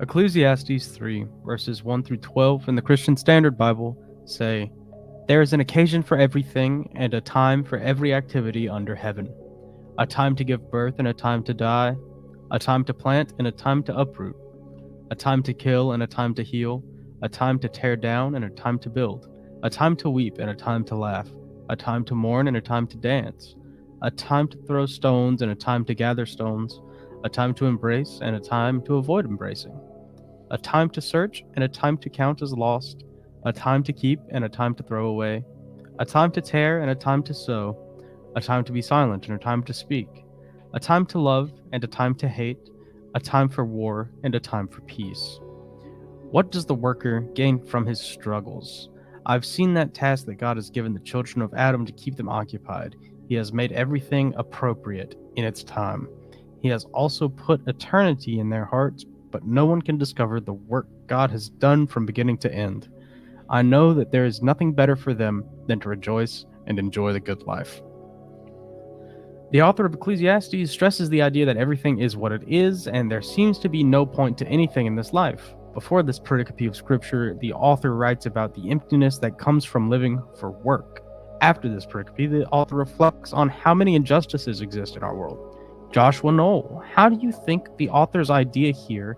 Ecclesiastes 3, verses 1 through 12 in the Christian Standard Bible say, "There is an occasion for everything, and a time for every activity under heaven. A time to give birth and a time to die, a time to plant and a time to uproot, a time to kill and a time to heal, a time to tear down and a time to build, a time to weep and a time to laugh, a time to mourn and a time to dance, a time to throw stones and a time to gather stones, a time to embrace and a time to avoid embracing, a time to search and a time to count as lost, a time to keep and a time to throw away, a time to tear and a time to sow, a time to be silent and a time to speak, a time to love and a time to hate, a time for war and a time for peace. What does the worker gain from his struggles? I've seen that task that God has given the children of Adam to keep them occupied. He has made everything appropriate in its time. He has also put eternity in their hearts, but no one can discover the work God has done from beginning to end. I know that there is nothing better for them than to rejoice and enjoy the good life." The author of Ecclesiastes stresses the idea that everything is what it is, and there seems to be no point to anything in this life. Before this pericope of scripture, the author writes about the emptiness that comes from living for work. After this pericope, the author reflects on how many injustices exist in our world. Joshua Noel, how do you think the author's idea here,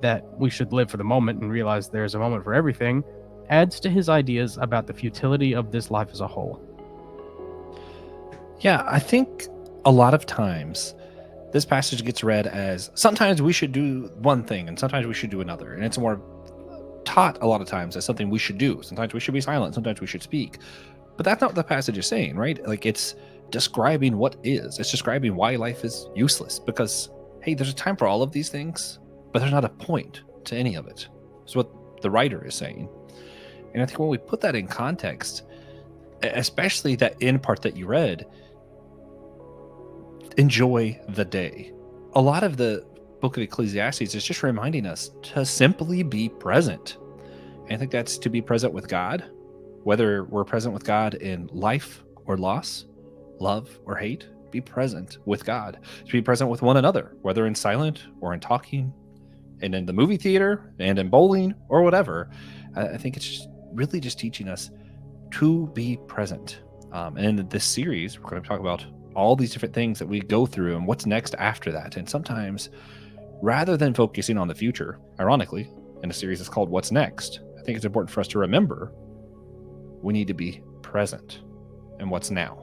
that we should live for the moment and realize there's a moment for everything, adds to his ideas about the futility of this life as a whole? Yeah, I think a lot of times this passage gets read as sometimes we should do one thing and sometimes we should do another. And it's more taught a lot of times as something we should do. Sometimes we should be silent, sometimes we should speak. But that's not what the passage is saying, right? Like, it's describing what is. It's describing why life is useless because, hey, there's a time for all of these things, but there's not a point to any of it. That's what the writer is saying. And I think when we put that in context, especially that end part that you read, enjoy the day. A lot of the book of Ecclesiastes is just reminding us to simply be present. And I think that's to be present with God, whether we're present with God in life or loss, love or hate, be present with God. To be present with one another, whether in silent or in talking, and in the movie theater and in bowling or whatever. I think it's just really just teaching us to be present. And in this series, we're going to talk about all these different things that we go through and what's next after that. And sometimes, rather than focusing on the future, ironically, in a series that's called What's Next, I think it's important for us to remember we need to be present in what's now.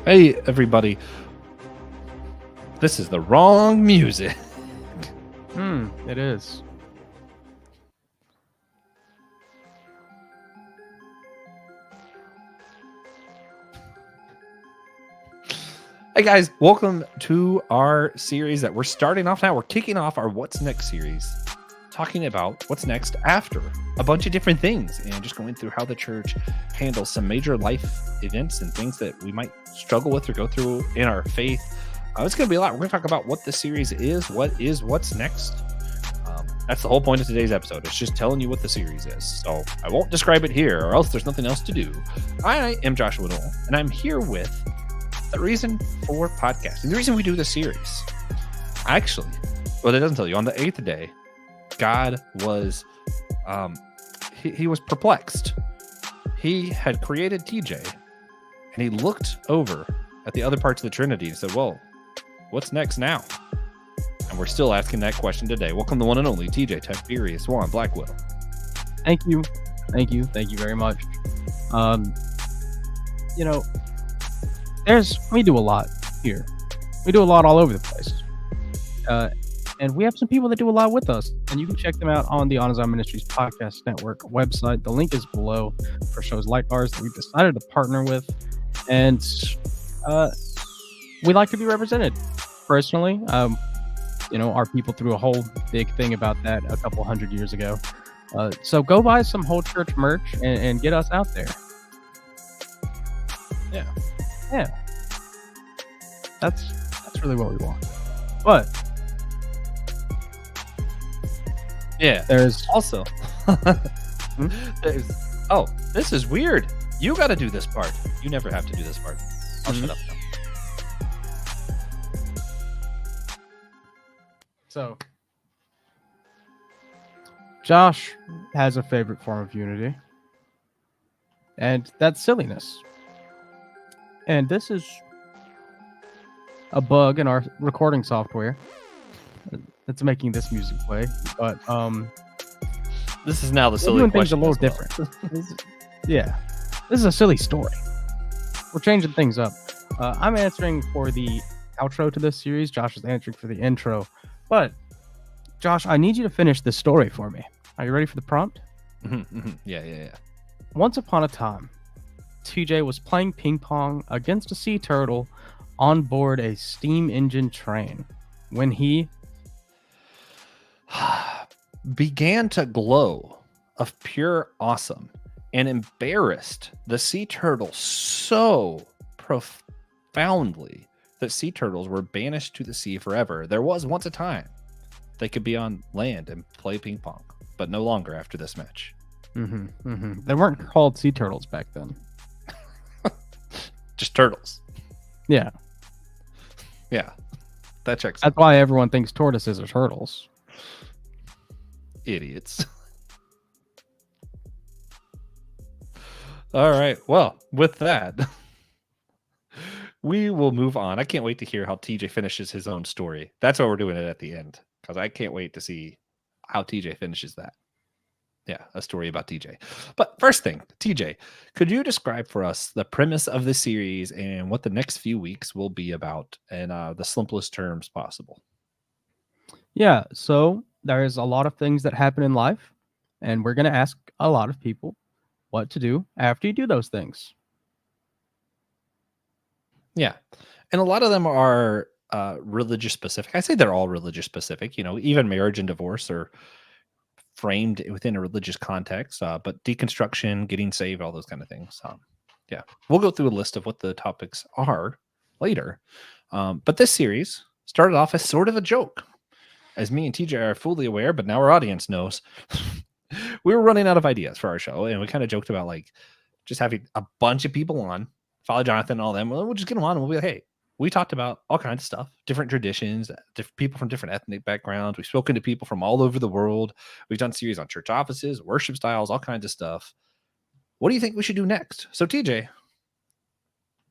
Hey, everybody. This is the wrong music. It is. Hey guys, welcome to our series that we're starting off now. We're kicking off our What's Next series, talking about what's next after a bunch of different things and just going through how the church handles some major life events and things that we might struggle with or go through in our faith. It's going to be a lot. We're going to talk about what the series is, what's next. That's the whole point of today's episode. It's just telling you what the series is. So I won't describe it here or else there's nothing else to do. I am Joshua Noel, and I'm here with the reason for podcasting, the reason we do this series. Actually, well, it doesn't tell you. On the 8th day, God was, he was perplexed. He had created TJ, and he looked over at the other parts of the Trinity and said, well, what's next now? And we're still asking that question today. Welcome to one and only TJ, Tiberius Juan, Blackwell. Thank you very much. We do a lot here. We do a lot all over the place. And we have some people that do a lot with us. And you can check them out on the Honazon Ministries Podcast Network website. The link is below for shows like ours that we've decided to partner with. And we like to be represented. Personally, our people threw a whole big thing about that a couple 100 years ago. So go buy some whole church merch and get us out there. Yeah. That's really what we want. But yeah, there's also this is weird. You got to do this part. You never have to do this part. I'll shut up now. So, Josh has a favorite form of unity, and that's silliness. And this is a bug in our recording software that's making this music play. But this is now the we're silly doing things a question. little different. Yeah, this is a silly story. We're changing things up. I'm answering for the outro to this series. Josh is answering for the intro. But Josh, I need you to finish this story for me. Are you ready for the prompt? Yeah. Once upon a time, TJ was playing ping pong against a sea turtle on board a steam engine train when he began to glow of pure awesome and embarrassed the sea turtle so profoundly that sea turtles were banished to the sea forever. There was once a time they could be on land and play ping pong, but no longer after this match. They weren't called sea turtles back then. Just turtles. Yeah. That checks. That's why everyone thinks tortoises are turtles. Idiots. All right. Well, with that, we will move on. I can't wait to hear how TJ finishes his own story. That's why we're doing it at the end, because I can't wait to see how TJ finishes that. Yeah, a story about TJ. But first thing, TJ, could you describe for us the premise of the series and what the next few weeks will be about in the simplest terms possible? Yeah, so there's a lot of things that happen in life, and we're going to ask a lot of people what to do after you do those things. Yeah. And a lot of them are religious specific. I say they're all religious specific. Even marriage and divorce are framed within a religious context, but deconstruction, getting saved, all those kind of things. Yeah, we'll go through a list of what the topics are later. But this series started off as sort of a joke, as me and TJ are fully aware, but now our audience knows. We were running out of ideas for our show, and we kind of joked about just having a bunch of people on, Father Jonathan and all them. We'll just get them on and we'll be like, hey, we talked about all kinds of stuff, different traditions, different people from different ethnic backgrounds. We've spoken to people from all over the world. We've done series on church offices, worship styles, all kinds of stuff. What do you think we should do next? So TJ,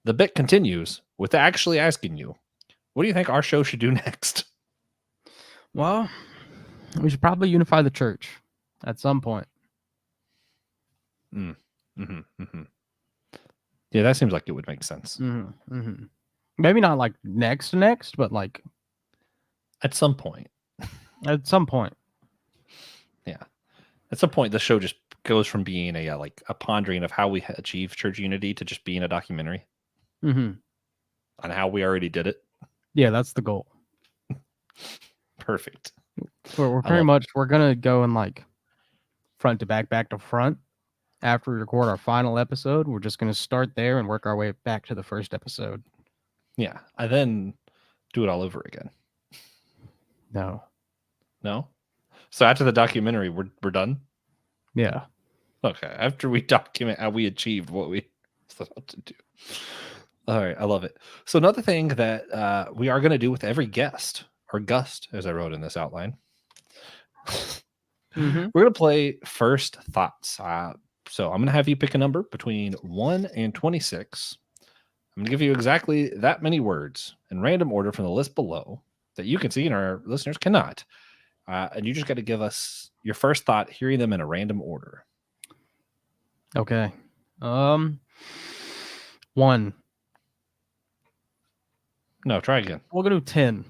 the bit continues with actually asking you, what do you think our show should do next? Well, we should probably unify the church at some point. Yeah, that seems like it would make sense. Maybe not like next, but like at some point. At some point. Yeah. At some point, the show just goes from being a pondering of how we achieve church unity to just being a documentary on how we already did it. Yeah, that's the goal. Perfect. We're gonna go in like front to back to front. After we record our final episode, we're just gonna start there and work our way back to the first episode. Yeah, and then do it all over again. No. So after the documentary, we're done. Yeah. Okay. After we document how we achieved what we set out to do. All right, I love it. So another thing that we are going to do with every guest, or gust, as I wrote in this outline, we're going to play first thoughts. So I'm going to have you pick a number between 1 and 26. I'm going to give you exactly that many words in random order from the list below that you can see and our listeners cannot. And you just got to give us your first thought, hearing them in a random order. Okay. 1. No, try again. We'll go to 10.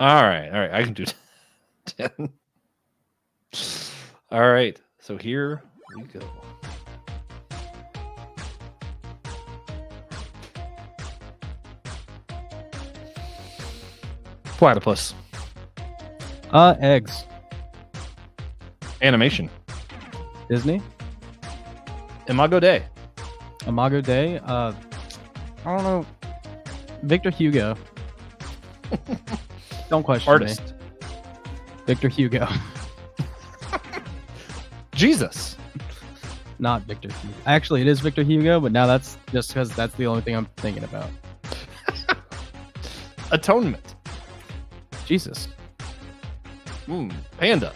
All right. I can do 10. All right. So here we go. Platypus. Eggs. Animation. Disney. Imago Dei. Imago Dei. I don't know. Victor Hugo. Don't question Artist. me. Victor Hugo. Jesus. not Victor Hugo. Actually, it is Victor Hugo, but now that's just because that's the only thing I'm thinking about. Atonement. Jesus. Panda.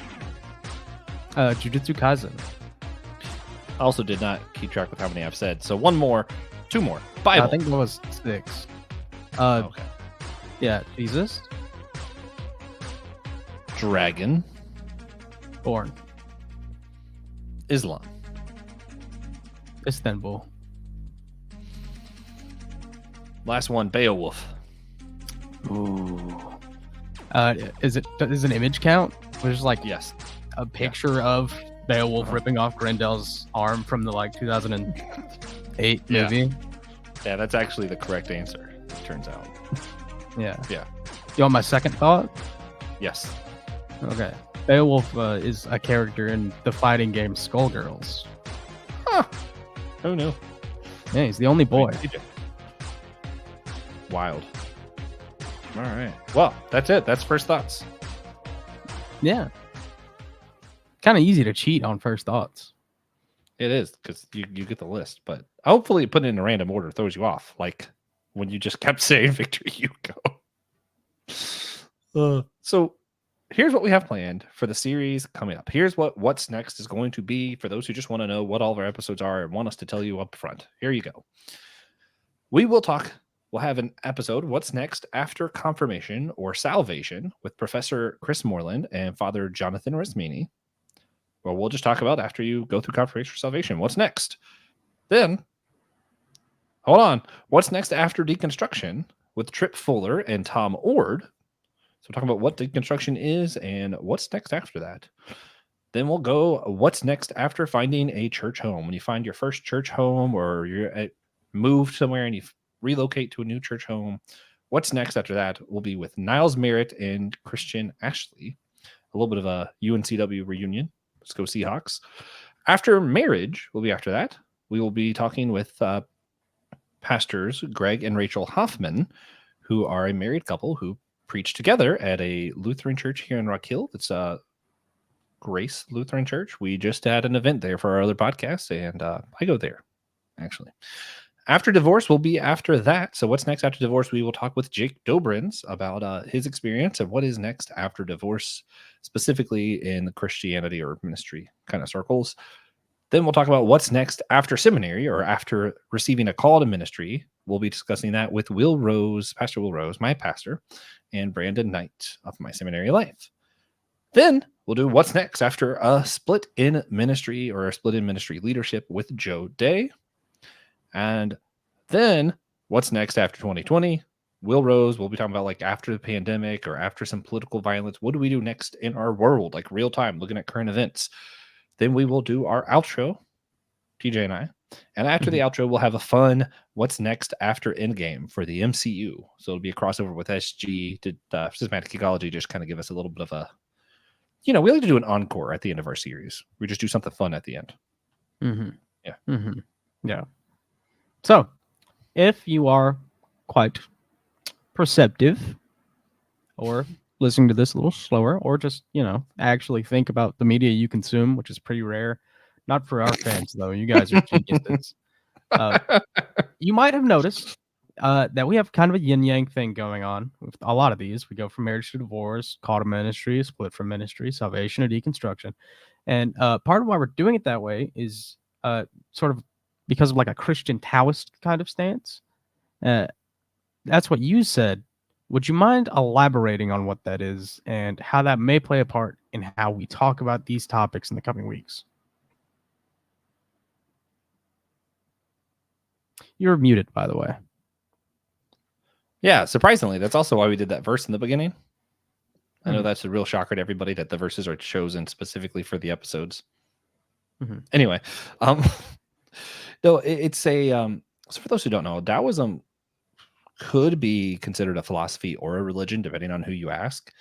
Jujutsu Kaisen. I also did not keep track with how many I've said. So 1 more, 2 more. Bible. I think that was 6. Okay. Yeah, Jesus. Dragon. Born. Islam. Istanbul. Last one, Beowulf. Ooh. Is an image count? There's like Yes. a picture of Beowulf ripping off Grendel's arm from the 2008 movie. Yeah, that's actually the correct answer, it turns out. Yeah. Yeah. You want my second thought? Yes. Okay. Beowulf is a character in the fighting game Skullgirls. Huh. Who knew? Yeah, he's the only boy. Wild. All right. Well, that's it. That's first thoughts. Yeah. Kind of easy to cheat on first thoughts. It is, because you get the list, but hopefully putting it in a random order throws you off, like when you just kept saying Victor Hugo. So here's what we have planned for the series coming up. Here's what's next is going to be for those who just want to know what all of our episodes are and want us to tell you up front. Here you go. We'll have an episode, What's Next After Confirmation or Salvation, with Professor Chris Moreland and Father Jonathan Rismini. Well, we'll just talk about after you go through confirmation or salvation. What's next? Then, hold on. What's next after deconstruction with Trip Fuller and Tom Ord. So we're talking about what deconstruction is and what's next after that. Then we'll go what's next after finding a church home. When you find your first church home or you're moved somewhere and you relocate to a new church home, what's next after that will be with Niles Merritt and Christian Ashley. A little bit of a UNCW reunion. Let's go Seahawks. After marriage will be after that. We will be talking with pastors Greg and Rachel Hoffman, who are a married couple who preach together at a Lutheran church here in Rock Hill. It's Grace Lutheran Church. We just had an event there for our other podcast, and I go there, actually. After divorce will be after that. So what's next after divorce? We will talk with Jake Dobrins about his experience and what is next after divorce, specifically in the Christianity or ministry kind of circles. Then we'll talk about what's next after seminary or after receiving a call to ministry. We'll be discussing that with Will Rose, Pastor Will Rose, my pastor, and Brandon Knight of my seminary life. Then we'll do what's next after a split in ministry or a split in ministry leadership with Joe Day. And then what's next after 2020? Will Rose, we'll be talking about like after the pandemic or after some political violence. What do we do next in our world? Like real time, looking at current events. Then we will do our outro, TJ and I. And after the outro, we'll have a fun what's next after End Game for the MCU. So it'll be a crossover with SG. Did Systematic Geekology just kind of give us a little bit of a, we like to do an encore at the end of our series. We just do something fun at the end. Yeah. Yeah. So, if you are quite perceptive or listening to this a little slower or just, actually think about the media you consume, which is pretty rare. Not for our fans, though. You guys are geniuses. You might have noticed that we have kind of a yin-yang thing going on with a lot of these. We go from marriage to divorce, call to ministry, split from ministry, salvation, or deconstruction. And part of why we're doing it that way is sort of because of like a Christian Taoist kind of stance. That's what you said. Would you mind elaborating on what that is and how that may play a part in how we talk about these topics in the coming weeks? You're muted, by the way. Yeah, surprisingly, that's also why we did that verse in the beginning. I know that's a real shocker to everybody that the verses are chosen specifically for the episodes. Anyway, no, it's a so for those who don't know, Taoism could be considered a philosophy or a religion, depending on who you ask.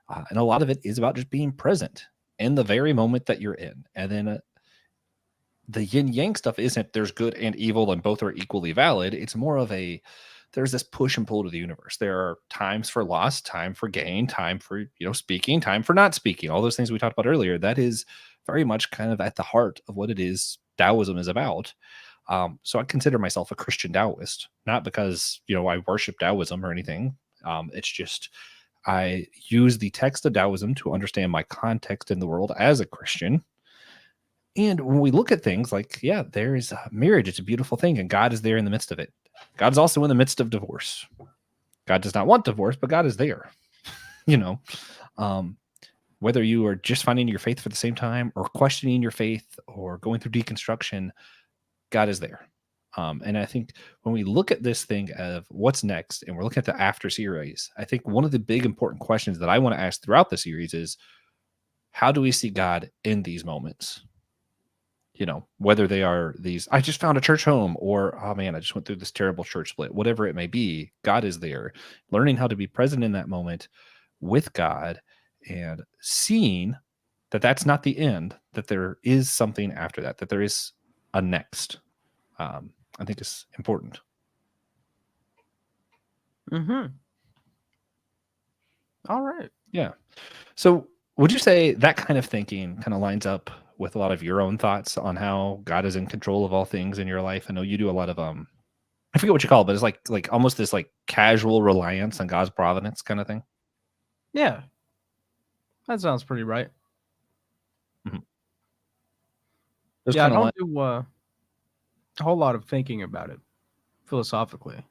And a lot of it is about just being present in the very moment that you're in. And then the yin yang stuff isn't there's good and evil and both are equally valid. It's more of there's this push and pull to the universe. There are times for loss, time for gain, time for, speaking, time for not speaking. All those things we talked about earlier, that is very much kind of at the heart of what it is Taoism is about. So I consider myself a Christian Taoist, not because, I worship Taoism or anything. It's just I use the text of Taoism to understand my context in the world as a Christian. And when we look at things like, there is marriage, it's a beautiful thing, and God is there in the midst of it. God's also in the midst of divorce. God does not want divorce, but God is there. Whether you are just finding your faith for the same time or questioning your faith or going through deconstruction, God is there. And I think when we look at this thing of what's next and we're looking at the after series, I think one of the big important questions that I want to ask throughout the series is, how do we see God in these moments? Whether they are these, I just found a church home, or, oh man, I just went through this terrible church split, whatever it may be, God is there. Learning how to be present in that moment with God and seeing that that's not the end, that there is something after that, that there is a next. I think is important. Mm-hmm. All right. Yeah. So would you say that kind of thinking kind of lines up with a lot of your own thoughts on how God is in control of all things in your life? I know you do a lot of I forget what you call it, but it's like almost this like casual reliance on God's providence kind of thing. Yeah. That sounds pretty right. Mm-hmm. I don't do a whole lot of thinking about it philosophically.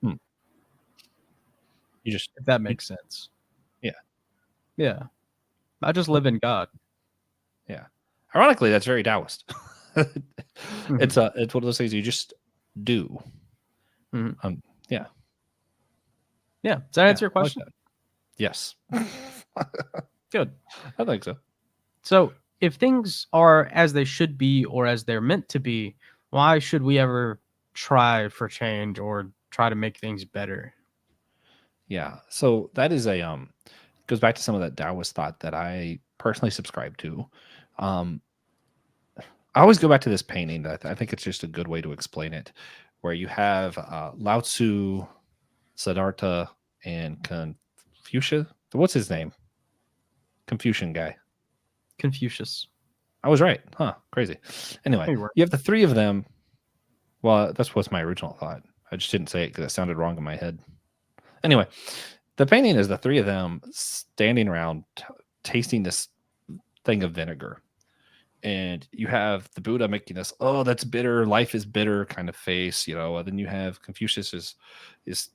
You just, if that makes sense. Yeah. Yeah. I just live in God. Yeah. Ironically, that's very Taoist. Mhm. It's one of those things you just do. Mhm. Yeah. Yeah. Does that answer your I like question? that. Yes. Good. I think so. So, if things are as they should be or as they're meant to be, why should we ever try for change or try to make things better? Yeah. So that is goes back to some of that Taoist thought that I personally subscribe to. I always go back to this painting that I think it's just a good way to explain it, where you have Lao Tzu, Siddhartha, and Confucius. What's his name? Confucian guy. Confucius. I was right. Huh. Crazy. Anyway, You were. you have the three of them. Well, that's what's my original thought. I just didn't say it because it sounded wrong in my head. Anyway, the painting is the three of them standing around tasting this thing of vinegar. And you have the Buddha making this, oh, that's bitter, life is bitter kind of face, and then you have Confucius is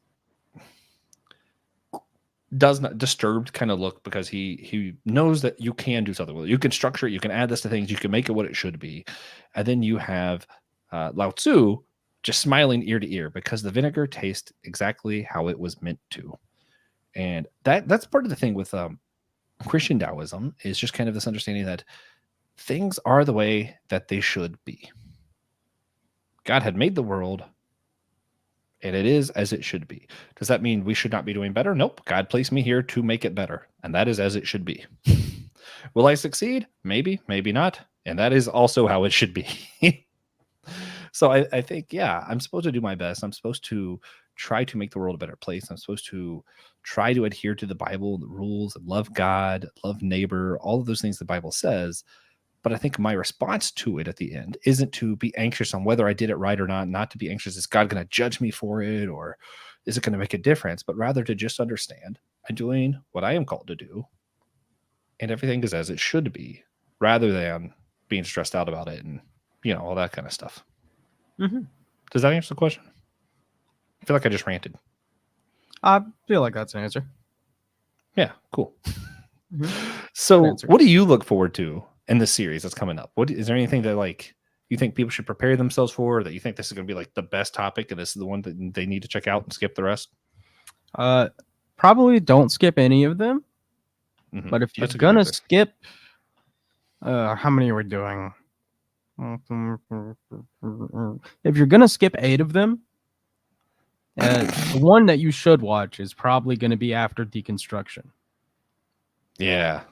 does not disturbed kind of look, because he knows that you can do something with it. You can structure it, you can add this to things, you can make it what it should be. And then you have Lao Tzu just smiling ear to ear because the vinegar tastes exactly how it was meant to. And that's part of the thing with Christian Taoism, is just kind of this understanding that things are the way that they should be. God had made the world, and it is as it should be. Does that mean we should not be doing better? Nope. God placed me here to make it better, and that is as it should be. Will I succeed? Maybe, maybe not. And that is also how it should be. So I think, I'm supposed to do my best. I'm supposed to try to make the world a better place. I'm supposed to try to adhere to the Bible, the rules, and love God, love neighbor, all of those things the Bible says. But I think my response to it at the end isn't to be anxious on whether I did it right or not to be anxious, is God going to judge me for it, or is it going to make a difference? But rather to just understand I'm doing what I am called to do, and everything is as it should be, rather than being stressed out about it and, all that kind of stuff. Mm-hmm. Does that answer the question? I feel like I just ranted. I feel like that's an answer. Yeah, cool. Mm-hmm. So what do you look forward to in this series that's coming up? What is there anything that you think people should prepare themselves for, or that you think this is going to be the best topic and this is the one that they need to check out and skip the rest? Probably don't skip any of them. Mm-hmm. But if you're going to skip, how many are we doing? If you're going to skip 8 of them, the one that you should watch is probably going to be after Deconstruction. Yeah.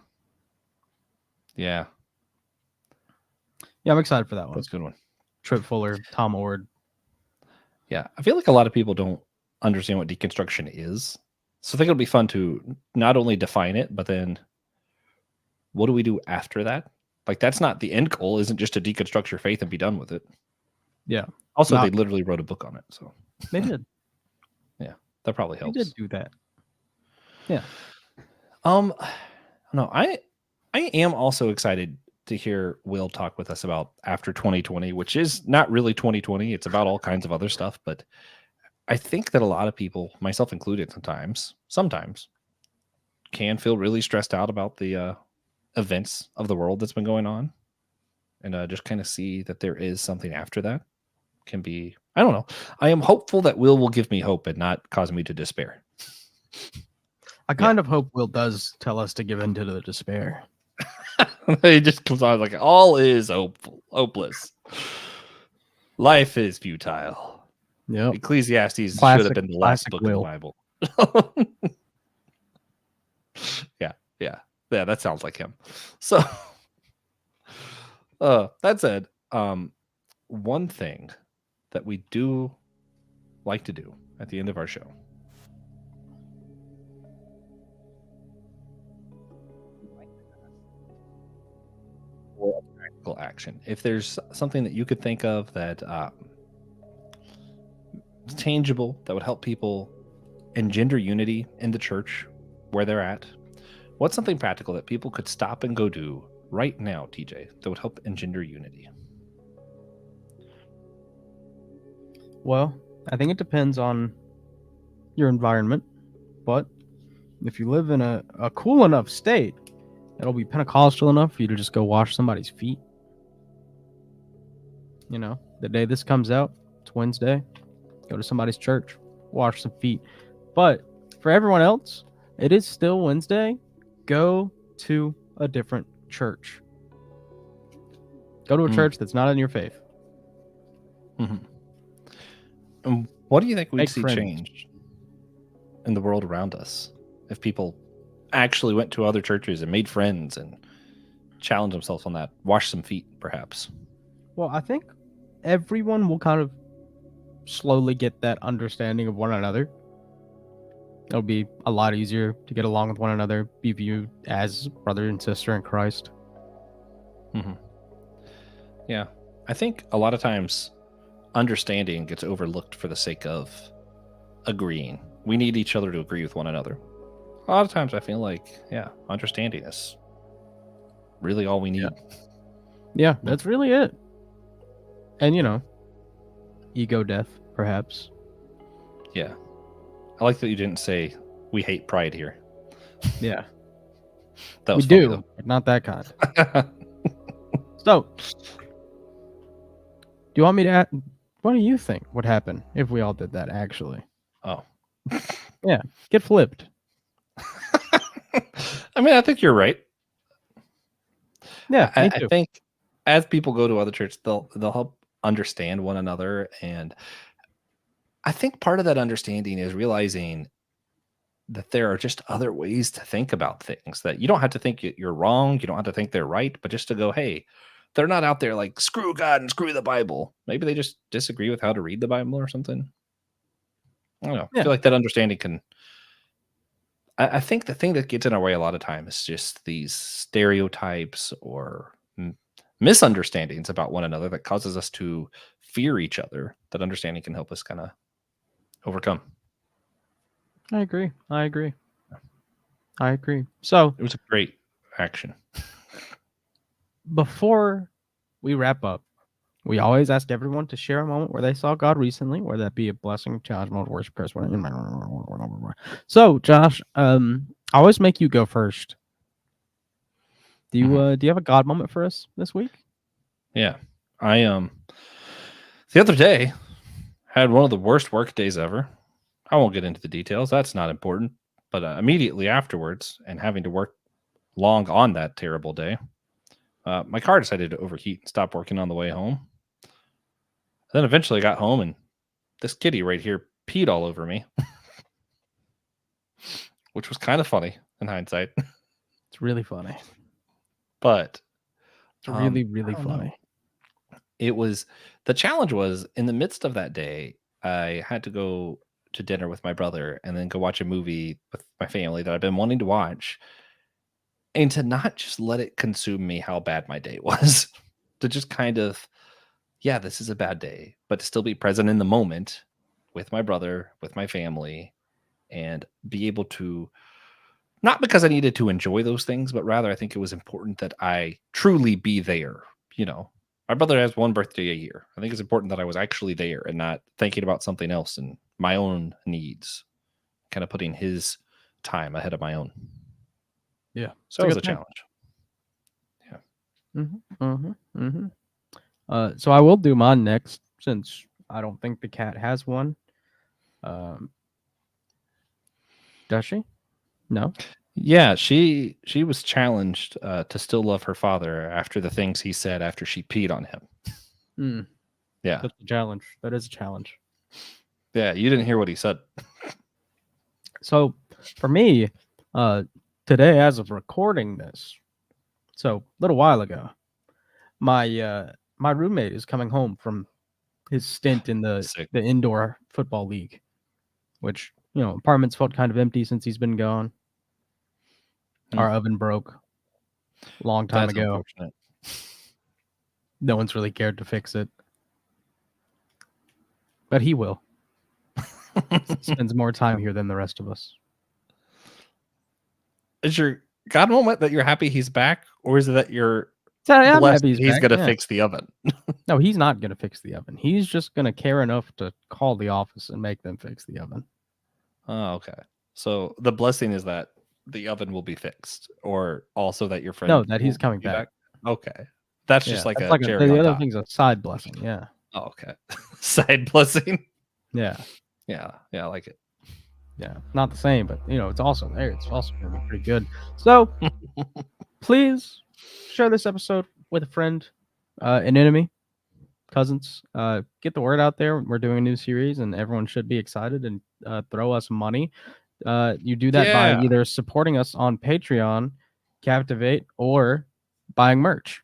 Yeah, I'm excited for that one. That's a good one. Trip Fuller, Tom Ord. Yeah, I feel like a lot of people don't understand what deconstruction is. So I think it'll be fun to not only define it, but then what do we do after that? Like, that's not the end goal. Isn't just to deconstruct your faith and be done with it. Yeah. Also, Not- they literally wrote a book on it, so They did. yeah, that probably They helps. did do that. Yeah. No, I am also excited to hear Will talk with us about after 2020, which is not really 2020. It's about all kinds of other stuff, but I think that a lot of people, myself included, sometimes can feel really stressed out about the events of the world that's been going on, and just kind of see that there is something after that can be. I don't know. I am hopeful that Will give me hope and not cause me to despair. I kind of hope Will does tell us to give in to the despair. He just comes on like all is hopeless. Life is futile. Yep. Ecclesiastes should have been the last book Will. of the Bible. Yeah, that sounds like him. So, that said, one thing that we do like to do at the end of our show. Or a practical action. If there's something that you could think of that is tangible that would help people engender unity in the church where they're at, what's something practical that people could stop and go do right now, TJ, that would help engender unity? Well, I think it depends on your environment, but if you live in a cool enough state, it'll be Pentecostal enough for you to just go wash somebody's feet. You know, the day this comes out, it's Wednesday, go to somebody's church, wash some feet. But for everyone else, it is still Wednesday. Go to a different church. Go to a church that's not in your faith. Mm-hmm. And what do you think we'd Make see friends. change in the world around us if people actually went to other churches and made friends and challenged themselves on that? Wash some feet, perhaps. Well, I think everyone will kind of slowly get that understanding of one another. It'll be a lot easier to get along with one another, be viewed as brother and sister in Christ. Mm-hmm. Yeah, I think a lot of times understanding gets overlooked for the sake of agreeing. We need each other to agree with one another. A lot of times I feel like, understanding is really all we need. Yeah, that's really it. And, ego death, perhaps. Yeah. I like that you didn't say we hate pride here. Yeah. That was we funny, do, though. but not that kind. So, do you want me to add, what do you think would happen if we all did that, actually? Oh. Yeah, get flipped. I mean, I think you're right. Yeah, me I too. think as people go to other churches, they'll help understand one another. And I think part of that understanding is realizing that there are just other ways to think about things, that you don't have to think you're wrong. You don't have to think they're right, but just to go, hey, they're not out there like screw God and screw the Bible. Maybe they just disagree with how to read the Bible or something. I don't know. I feel like that understanding can. I think the thing that gets in our way a lot of times is just these stereotypes or misunderstandings about one another that causes us to fear each other. That understanding can help us kind of overcome. I agree. So, it was a great action. Before we wrap up, we always ask everyone to share a moment where they saw God recently, whether that be a blessing, challenge, mode, worship, curse, whatever. So, Josh, I always make you go first. Do you have a God moment for us this week? Yeah, I the other day had one of the worst work days ever. I won't get into the details. That's not important. But immediately afterwards, and having to work long on that terrible day, my car decided to overheat and stop working on the way home. Then eventually got home, and this kitty right here peed all over me, which was kind of funny in hindsight. It's really funny. But it's really, really funny. It was, the challenge was, in the midst of that day, I had to go to dinner with my brother and then go watch a movie with my family that I've been wanting to watch. and to not just let it consume me how bad my day was, to just kind of, yeah, this is a bad day, but to still be present in the moment with my brother, with my family, and be able to, not because I needed to enjoy those things, but rather I think it was important that I truly be there. You know, my brother has one birthday a year. I think it's important that I was actually there and not thinking about something else and my own needs, kind of putting his time ahead of my own. Yeah, So it was a challenge. Yeah. So I will do mine next, since I don't think the cat has one. Does she? No. Yeah, she was challenged to still love her father after the things he said after she peed on him. Mm, Yeah. that's a challenge. That is a challenge. Yeah, you didn't hear what he said. So for me, today, as of recording this, so a little while ago, my roommate is coming home from his stint in the Sick. indoor football league, which, apartments felt kind of empty since he's been gone. Our oven broke a long time That's ago. unfortunate. No one's really cared to fix it, but he will. Spends more time here than the rest of us. Is your God moment that you're happy he's back, or is it that you're I'm blessed happy he's back, gonna yeah. fix the oven? No, he's not gonna fix the oven. He's just gonna care enough to call the office and make them fix the oven. Oh, okay. So the blessing is that the oven will be fixed, or also that your friend No, that he's will coming be back. Okay. That's Yeah, just like that's a like cherry the on other top. thing's a side blessing. Yeah. Oh, okay. Side blessing. Yeah. Yeah, I like it. Yeah. Not the same, but it's also there. It's also gonna be pretty good. So please share this episode with a friend, an enemy, cousins. Get the word out there. We're doing a new series, and everyone should be excited and throw us money. You do that by Yeah. either supporting us on Patreon, Captivate, or buying merch.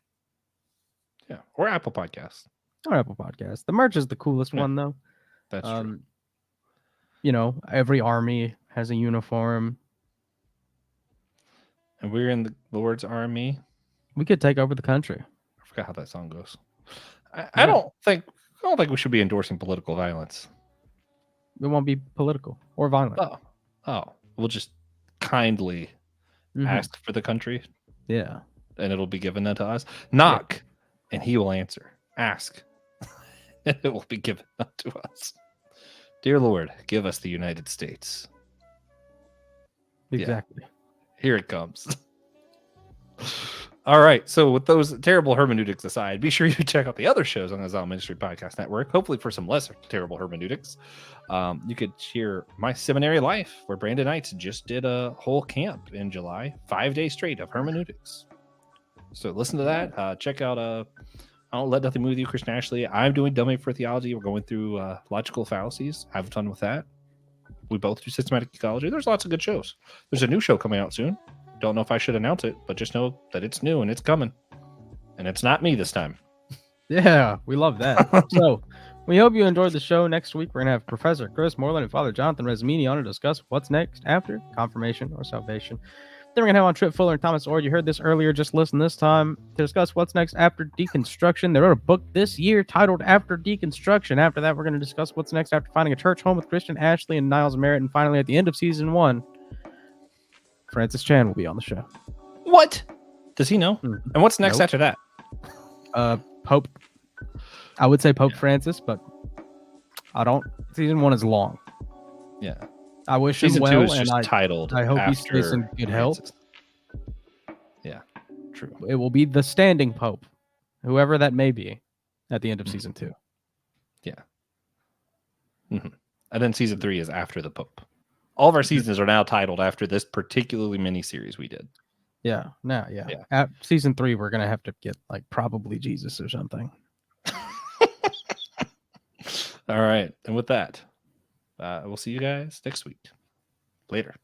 Yeah. Or Apple Podcasts. Or Apple Podcasts. The merch is the coolest one, though. That's true. Every army has a uniform. And we're in the Lord's army. We could take over the country. I forgot how that song goes. I don't think we should be endorsing political violence. It won't be political or violent. Oh. We'll just kindly ask for the country. Yeah. And it'll be given unto us. Knock, and he will answer. Ask, and it will be given unto us. Dear Lord, give us the United States. Exactly. Yeah. Here it comes. All right. So with those terrible hermeneutics aside, be sure you check out the other shows on the Zal Ministry Podcast Network, hopefully for some less terrible hermeneutics. You could hear My Seminary Life, where Brandon Knights just did a whole camp in July, 5 days straight of hermeneutics. So listen to that. Check out I'll Let Nothing Move You, Christian Ashley. I'm doing Dummy for Theology. We're going through logical fallacies. Have fun with that. We both do systematic ecology. There's lots of good shows. There's a new show coming out soon. Don't know if I should announce it, but just know that it's new and it's coming. And it's not me this time. Yeah, we love that. So we hope you enjoyed the show. Next week, we're going to have Professor Chris Moreland and Father Jonathan Resmini on to discuss what's next after confirmation or salvation. Then we're going to have on Trip Fuller and Thomas Ord. You heard this earlier. Just listen this time to discuss what's next after deconstruction. They wrote a book this year titled After Deconstruction. After that, we're going to discuss what's next after finding a church home with Christian Ashley and Niles Merritt. And finally, at the end of season 1, Francis Chan will be on the show. What? Does he know? And what's next after that? Pope. I would say Pope Francis, but I don't. Season 1 is long. Yeah. I wish season him well, 2 is and just titled. I hope he stays in good health. Yeah, true. It will be the standing Pope, whoever that may be, at the end of season 2. Yeah. And then season 3 is after the Pope. All of our seasons are now titled after this particularly mini-series we did. Yeah. At season 3, we're going to have to get, probably Jesus or something. All right. And with that, we'll see you guys next week. Later.